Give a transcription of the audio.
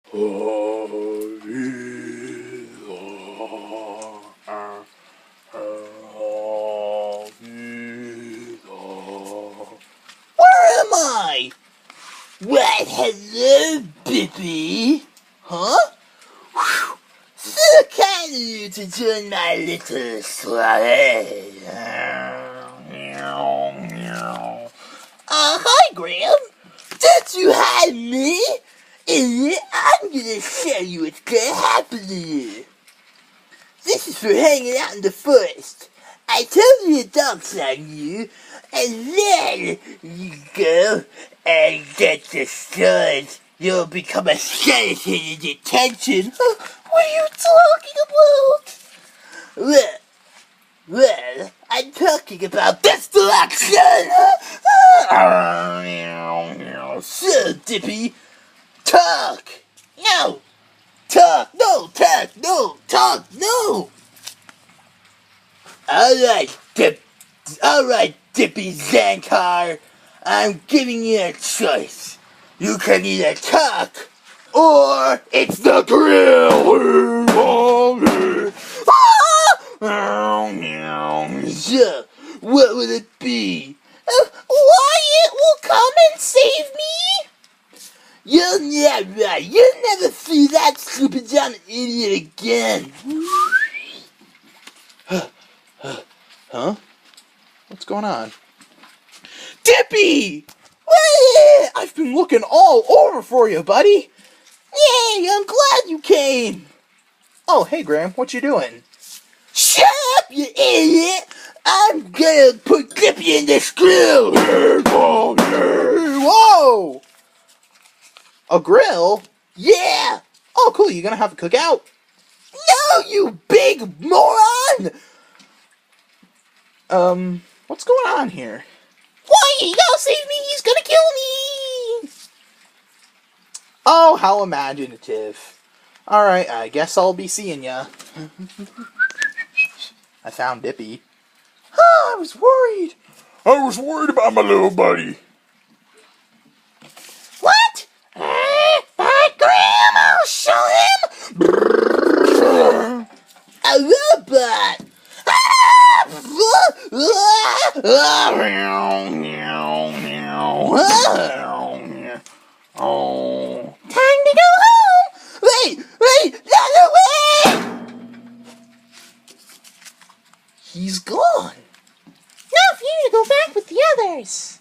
Where am I? What, hello, Bippy? Huh? Whew. So kind of you to join my little soiree. Hi, Graham. Don't you hide me? Idiot, I'm gonna show you what's gonna happen to you. This is for hanging out in the forest. I told the adults on you, and then you go and get destroyed. You'll become a skeleton in detention. What are you talking about? Well, I'm talking about destruction! So, Dippy, talk! No! Talk! No! Talk! No! Talk! No! Alright, Dippy Zankar. I'm giving you a choice. You can either talk, or it's the grill! So, what will it be? Wyatt will come and save me? You'll never see that stupid dumb idiot again. Huh? What's going on? Dippy! Wyatt! I've been looking all over for you, buddy. Yay, I'm glad you came. Oh, hey, Graham, what you doing? Shut up, you idiot! I'm gonna put Dippy in this grill! Whoa! A grill? Yeah! Oh, cool, you gonna have a cookout? No, you big moron! What's going on here? Why? You gotta save me! He's gonna kill me! Oh, how imaginative. Alright, I guess I'll be seeing ya. I found Dippy. I was worried. I was worried about my little buddy. What? Graham, I'll show him! A robot! Time to go home! Wait! Not away! He's gone. Now for you to go back with the others.